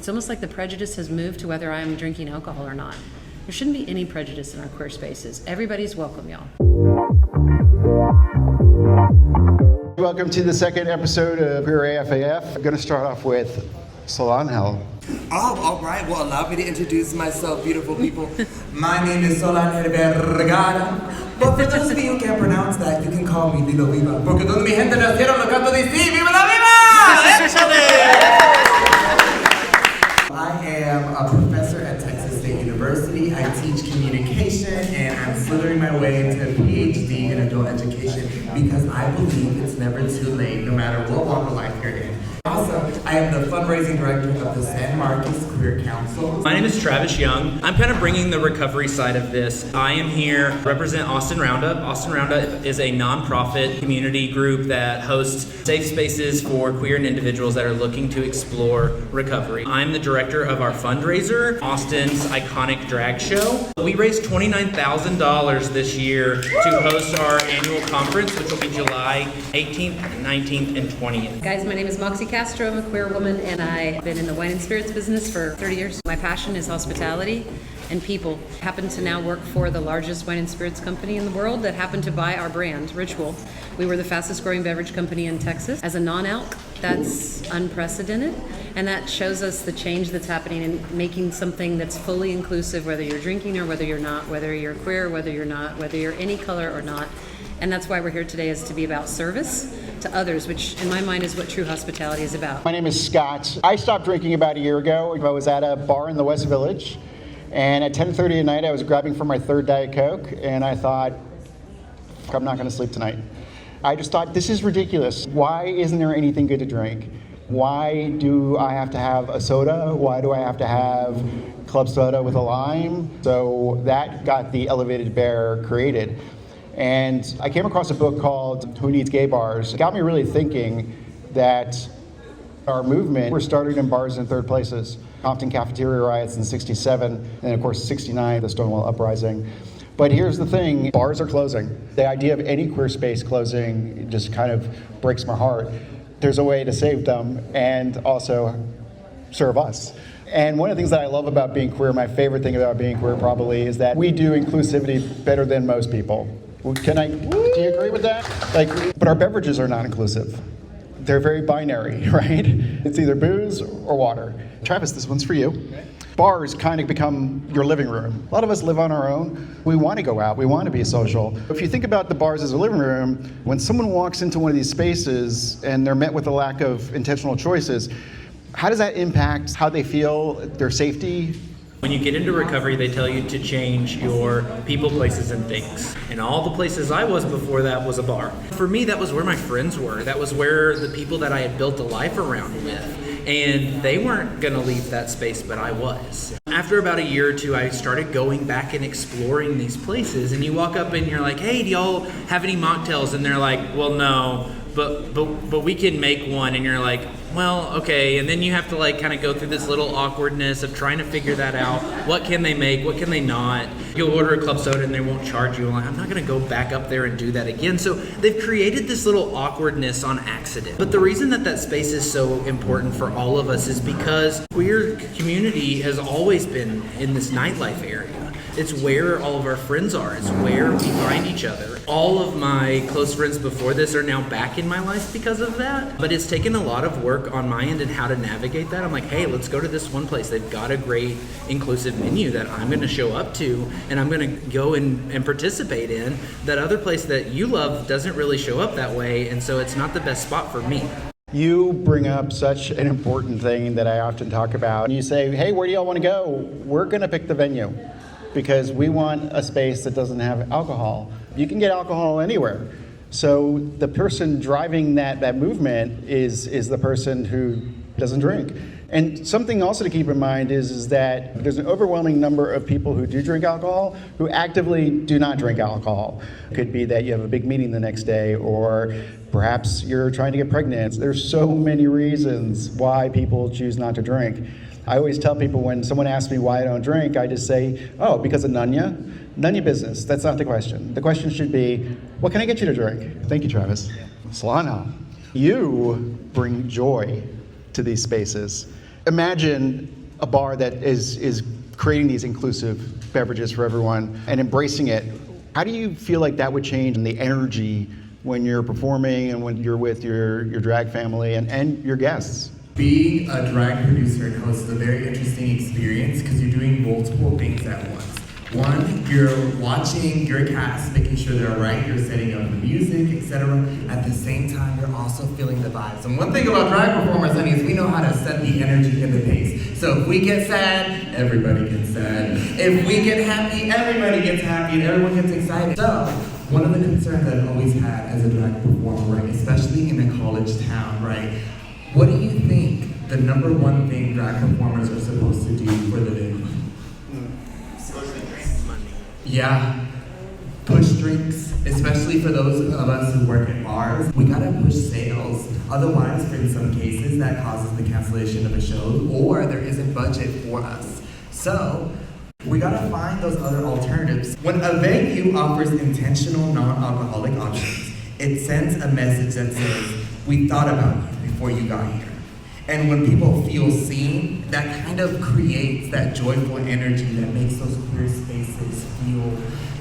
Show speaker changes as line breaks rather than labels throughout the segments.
It's almost like the prejudice has moved to whether I'm drinking alcohol or not. There shouldn't be any prejudice in our queer spaces. Everybody's welcome, y'all.
Welcome to the second episode of QueerAFAF. I'm going to start off with Solangel.
Oh, all right. Well, allow me to introduce myself, beautiful people. My name is Solangel Vergara. But for those of you who can't pronounce that, you can call me Lilo Viva. Porque donde mi gente nacieron, los canto de sí, ¡viva la viva! ¡Échale! I am a professor at Texas State University. I teach communication, and I'm slithering my way to a PhD in adult education because I believe it's never too late, no matter what walk of life you're in. Also, I am the fundraising director of the San Marcos Queer Council.
My name is Travis Young. I'm kind of bringing the recovery side of this. I am here to represent Austin Roundup. Austin Roundup is a nonprofit community group that hosts safe spaces for queer and individuals that are looking to explore recovery. I'm the director of our fundraiser, Austin's iconic drag show. We raised $29,000 this year to host our annual conference, which will be July 18th, 19th, and 20th.
Guys, my name is Moxy Castro. I'm a queer woman, and I've been in the wine and spirits business for 30 years. My passion is hospitality and people. I happen to now work for the largest wine and spirits company in the world that happened to buy our brand, Ritual. We were the fastest growing beverage company in Texas. As a non-alc, that's unprecedented, and that shows us the change that's happening in making something that's fully inclusive, whether you're drinking or whether you're not, whether you're queer, whether you're not, whether you're any color or not. And that's why we're here today, is to be about service to others, which in my mind is what true hospitality is about.
My name is Scott. I stopped drinking about a year ago. I was at a bar in the West Village, and at 10:30 at night I was grabbing for my third Diet Coke, and I thought, I'm not going to sleep tonight. I just thought, this is ridiculous. Why isn't there anything good to drink? Why do I have to have a soda? Why do I have to have club soda with a lime? So that got the elevated bear created. And I came across a book called Who Needs Gay Bars? It got me really thinking that our movement, we're started in bars in third places. Compton cafeteria riots in 67, and of course 69, the Stonewall Uprising. But here's the thing, bars are closing. The idea of any queer space closing just kind of breaks my heart. There's a way to save them and also serve us. And one of the things that I love about being queer, my favorite thing about being queer probably, is that we do inclusivity better than most people. Do you agree with that? But our beverages are not inclusive. They're very binary, right? It's either booze or water. Travis, this one's for you. Okay. Bars kind of become your living room. A lot of us live on our own. We want to go out. We want to be social. If you think about the bars as a living room, when someone walks into one of these spaces and they're met with a lack of intentional choices, how does that impact how they feel, their safety?
When you get into recovery, they tell you to change your people, places, and things. And all the places I was before that was a bar. For me, that was where my friends were. That was where the people that I had built a life around with. And they weren't gonna leave that space, but I was. After about a year or two, I started going back and exploring these places. And you walk up and you're like, hey, do y'all have any mocktails? And they're like, well, no, but we can make one. And you're like, well, okay. And then you have to kind of go through this little awkwardness of trying to figure that out. What can they make? What can they not? You'll order a club soda and they won't charge you. I'm not going to go back up there and do that again. So they've created this little awkwardness on accident. But the reason that space is so important for all of us is because queer community has always been in this nightlife area. It's where all of our friends are. It's where we find each other. All of my close friends before this are now back in my life because of that. But it's taken a lot of work on my end and how to navigate that. I'm like, hey, let's go to this one place. They've got a great inclusive menu that I'm going to show up to and I'm going to go and participate in. That other place that you love doesn't really show up that way, and so it's not the best spot for me.
You bring up such an important thing that I often talk about. You say, hey, where do y'all want to go? We're going to pick the venue, because we want a space that doesn't have alcohol. You can get alcohol anywhere. So the person driving that movement is the person who doesn't drink. And something also to keep in mind is that there's an overwhelming number of people who do drink alcohol who actively do not drink alcohol. It could be that you have a big meeting the next day, or perhaps you're trying to get pregnant. There's so many reasons why people choose not to drink. I always tell people when someone asks me why I don't drink, I just say, oh, because of Nunya business. That's not the question. The question should be, what can I get you to drink? Thank you, Travis. Solana, you bring joy to these spaces. Imagine a bar that is creating these inclusive beverages for everyone and embracing it. How do you feel like that would change the energy when you're performing and when you're with your drag family and your guests?
Being a drag producer and host is a very interesting experience because you're doing multiple things at once. One, you're watching your cast, making sure they're right, you're setting up the music, etc. At the same time, you're also feeling the vibes. And one thing about drag performers, honey, is we know how to set the energy and the pace. So if we get sad, everybody gets sad. If we get happy, everybody gets happy and everyone gets excited. So, one of the concerns that I've always had as a drag performer, right, especially in a college town, right, what do you think the number one thing drag performers are supposed to do for the day? Yeah, push drinks, especially for those of us who work at bars. We gotta push sales. Otherwise, in some cases, that causes the cancellation of a show or there isn't budget for us. So, we gotta find those other alternatives. When a venue offers intentional non-alcoholic options, it sends a message that says, we thought about you before you got here. And when people feel seen, that kind of creates that joyful energy that makes those queer spaces feel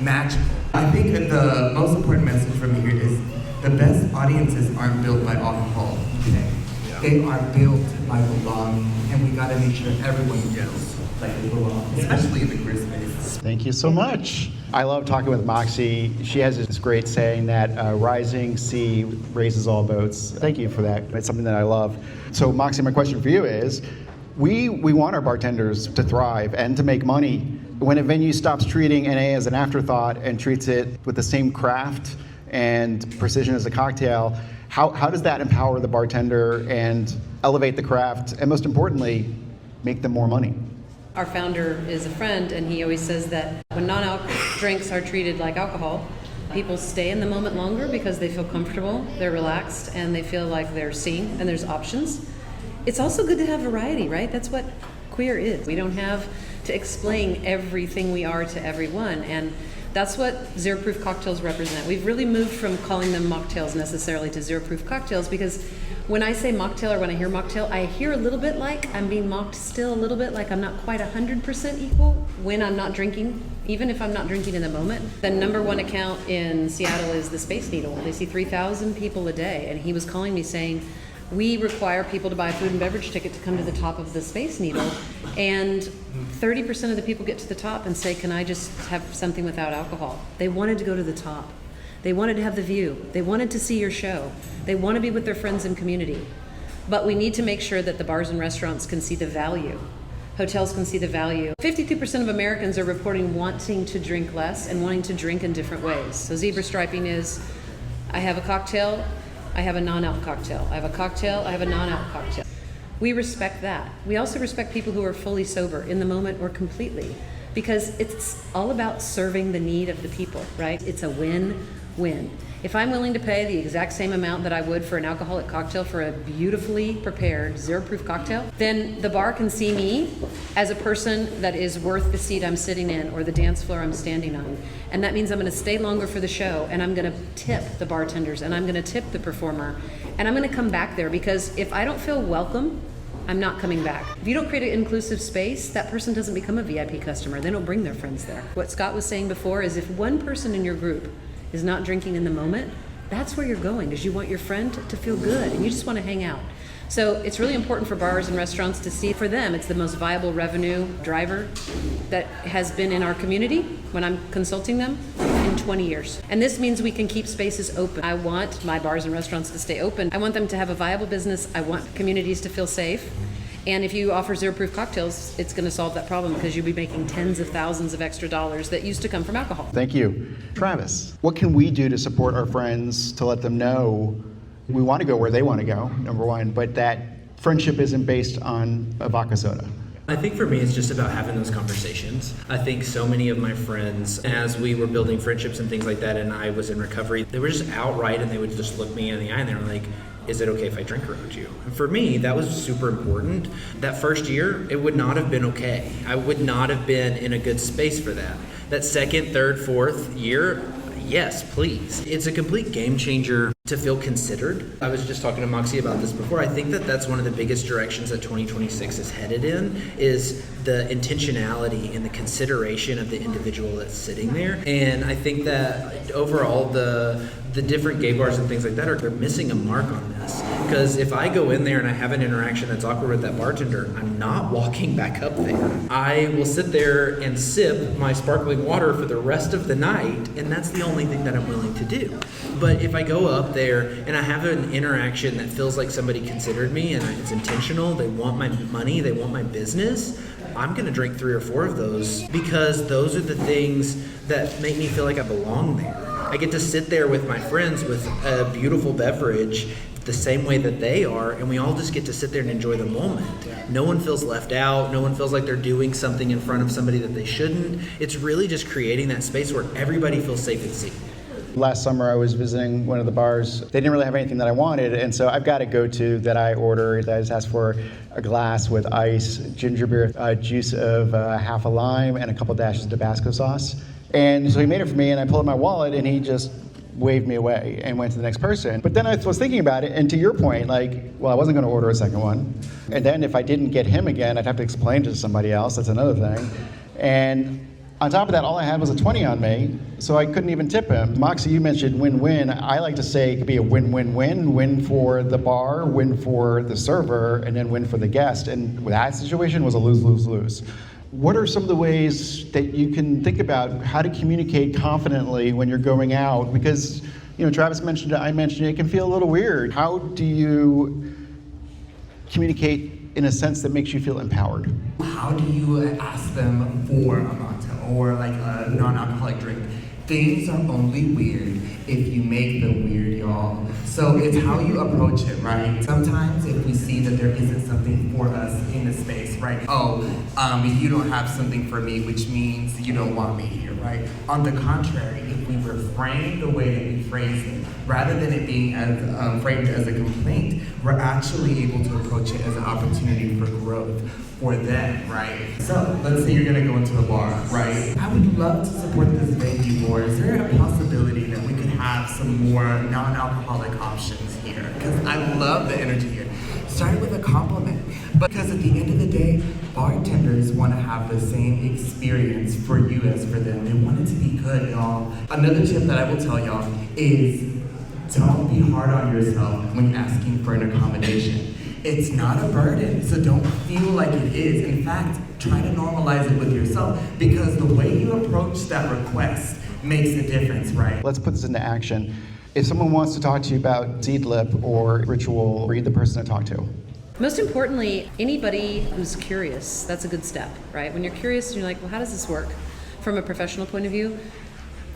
magical. I think that the most important message from here is the best audiences aren't built by alcohol, okay? Yeah. They are built by belonging, and we gotta make sure everyone feels like they belong, especially in the queer space.
Thank you so much. I love talking with Moxy. She has this great saying that rising sea raises all boats. Thank you for that. It's something that I love. So Moxy, my question for you is, we want our bartenders to thrive and to make money. When a venue stops treating NA as an afterthought and treats it with the same craft and precision as a cocktail, how does that empower the bartender and elevate the craft and, most importantly, make them more money?
Our founder is a friend, and he always says that when non-alc drinks are treated like alcohol, people stay in the moment longer because they feel comfortable, they're relaxed, and they feel like they're seen and there's options. It's also good to have variety, right? That's what queer is. We don't have to explain everything we are to everyone, and that's what zero-proof cocktails represent. We've really moved from calling them mocktails necessarily to zero-proof cocktails, because when I say mocktail or when I hear mocktail, I hear a little bit like I'm being mocked still a little bit, like I'm not quite 100% equal when I'm not drinking, even if I'm not drinking in the moment. The number one account in Seattle is the Space Needle. They see 3,000 people a day, and he was calling me saying, we require people to buy a food and beverage ticket to come to the top of the Space Needle, and 30% of the people get to the top and say, can I just have something without alcohol? They wanted to go to the top. They wanted to have the view. They wanted to see your show. They want to be with their friends and community. But we need to make sure that the bars and restaurants can see the value. Hotels can see the value. 52% of Americans are reporting wanting to drink less and wanting to drink in different ways. So zebra striping is, I have a cocktail, I have a non-alc cocktail. I have a cocktail, I have a non-alc cocktail. We respect that. We also respect people who are fully sober in the moment or completely, because it's all about serving the need of the people, right? It's a win-win. If I'm willing to pay the exact same amount that I would for an alcoholic cocktail for a beautifully prepared zero-proof cocktail, then the bar can see me as a person that is worth the seat I'm sitting in or the dance floor I'm standing on. And that means I'm gonna stay longer for the show, and I'm gonna tip the bartenders, and I'm gonna tip the performer, and I'm gonna come back there, because if I don't feel welcome, I'm not coming back. If you don't create an inclusive space, that person doesn't become a VIP customer. They don't bring their friends there. What Scott was saying before is, if one person in your group is not drinking in the moment, that's where you're going, because you want your friend to feel good and you just want to hang out. So it's really important for bars and restaurants to see, for them, it's the most viable revenue driver that has been in our community when I'm consulting them in 20 years. And this means we can keep spaces open. I want my bars and restaurants to stay open. I want them to have a viable business. I want communities to feel safe. And if you offer zero-proof cocktails, it's going to solve that problem, because you'll be making tens of thousands of extra dollars that used to come from alcohol.
Thank you. Travis, what can we do to support our friends, to let them know we want to go where they want to go, number one, but that friendship isn't based on a vodka soda?
I think for me, it's just about having those conversations. I think so many of my friends, as we were building friendships and things like that, and I was in recovery, they were just outright, and they would just look me in the eye and they were like, is it okay if I drink around you? And for me, that was super important. That first year, it would not have been okay. I would not have been in a good space for that. That second, third, fourth year, yes, please. It's a complete game changer to feel considered. I was just talking to Moxy about this before. I think that that's one of the biggest directions that 2026 is headed in, is the intentionality and the consideration of the individual that's sitting there. And I think that overall the different gay bars and things like that they're missing a mark on this. Because if I go in there and I have an interaction that's awkward with that bartender, I'm not walking back up there. I will sit there and sip my sparkling water for the rest of the night, and that's the only thing that I'm willing to do. But if I go up there and I have an interaction that feels like somebody considered me and it's intentional, they want my money, they want my business, I'm gonna drink 3 or 4 of those, because those are the things that make me feel like I belong there. I get to sit there with my friends with a beautiful beverage the same way that they are, and we all just get to sit there and enjoy the moment. No one feels left out. No one feels like they're doing something in front of somebody that they shouldn't. It's really just creating that space where everybody feels safe and seen.
Last summer, I was visiting one of the bars. They didn't really have anything that I wanted, and so I've got a go-to that I order. I just asked for a glass with ice, ginger beer, juice of half a lime, and a couple dashes of Tabasco sauce. And so he made it for me, and I pulled out my wallet, and he just waved me away and went to the next person. But then I was thinking about it, and to your point, like, well, I wasn't going to order a second one. And then if I didn't get him again, I'd have to explain to somebody else. That's another thing. And on top of that, all I had was a 20 on me, so I couldn't even tip him. Moxy, you mentioned win-win. I like to say it could be a win-win-win, win for the bar, win for the server, and then win for the guest. And that situation was a lose-lose-lose. What are some of the ways that you can think about how to communicate confidently when you're going out? Because, Travis mentioned it, I mentioned it, it can feel a little weird. How do you communicate in a sense that makes you feel empowered?
How do you ask them for a mocktail or like a non-alcoholic drink? Things are only weird if you make them weird, y'all. So it's how you approach it, right? Sometimes if we see that there isn't something for us in the space, right? You don't have something for me, which means you don't want me here, right? On the contrary, if we reframe the way that we phrase it, rather than it being as framed as a complaint, we're actually able to approach it as an opportunity for growth for them, right? So let's say you're gonna go into a bar, right? I would love to support this venue more. Is there a possibility that we could have some more non-alcoholic options here? Because I love the energy here. Start with a compliment. Because at the end of the day, bartenders want to have the same experience for you as for them. They want it to be good, y'all. Another tip that I will tell y'all is don't be hard on yourself when asking for an accommodation. It's not a burden, so don't feel like it is. In fact, try to normalize it with yourself, because the way you approach that request makes a difference, right?
Let's put this into action. If someone wants to talk to you about seed lip or ritual, read the person to talk to.
Most importantly, anybody who's curious, that's a good step, right? When you're curious and you're like, well, how does this work from a professional point of view?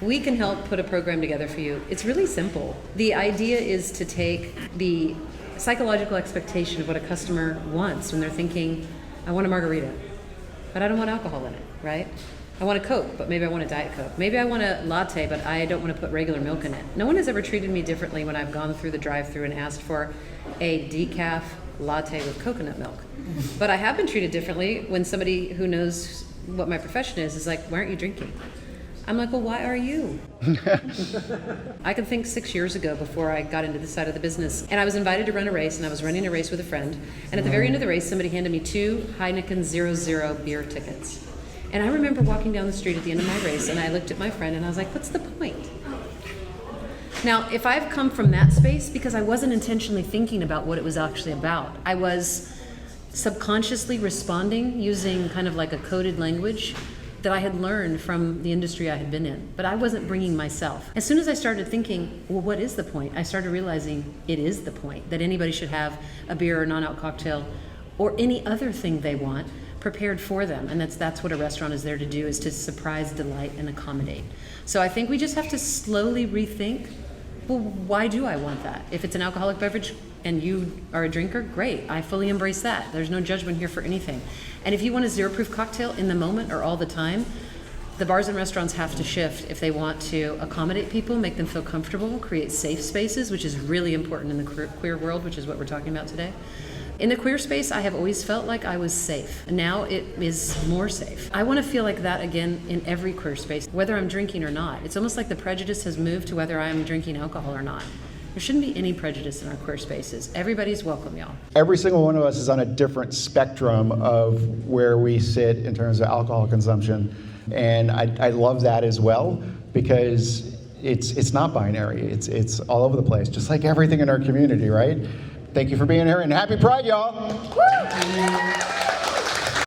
We can help put a program together for you. It's really simple. The idea is to take the psychological expectation of what a customer wants when they're thinking, I want a margarita, but I don't want alcohol in it, right? I want a Coke, but maybe I want a Diet Coke. Maybe I want a latte, but I don't want to put regular milk in it. No one has ever treated me differently when I've gone through the drive-thru and asked for a decaf latte with coconut milk. But I have been treated differently when somebody who knows what my profession is like, why aren't you drinking? I'm like, well, why are you? I can think 6 years ago, before I got into this side of the business, and I was invited to run a race, and I was running a race with a friend, and at the very end of the race, somebody handed me 2 Heineken 00 beer tickets. And I remember walking down the street at the end of my race, and I looked at my friend, and I was like, what's the point? Now, if I've come from that space, because I wasn't intentionally thinking about what it was actually about, I was subconsciously responding using kind of like a coded language that I had learned from the industry I had been in, but I wasn't bringing myself. As soon as I started thinking, well, what is the point? I started realizing it is the point, that anybody should have a beer or non-alc cocktail or any other thing they want prepared for them. And that's what a restaurant is there to do, is to surprise, delight, and accommodate. So I think we just have to slowly rethink, well, why do I want that? If it's an alcoholic beverage and you are a drinker, great. I fully embrace that. There's no judgment here for anything. And if you want a zero-proof cocktail in the moment or all the time, the bars and restaurants have to shift if they want to accommodate people, make them feel comfortable, create safe spaces, which is really important in the queer world, which is what we're talking about today. In the queer space, I have always felt like I was safe. Now it is more safe. I want to feel like that again in every queer space, whether I'm drinking or not. It's almost like the prejudice has moved to whether I'm drinking alcohol or not. There shouldn't be any prejudice in our queer spaces. Everybody's welcome, y'all.
Every single one of us is on a different spectrum of where we sit in terms of alcohol consumption. And I love that as well, because it's not binary. It's all over the place, just like everything in our community, right? Thank you for being here, and happy Pride, y'all. Woo!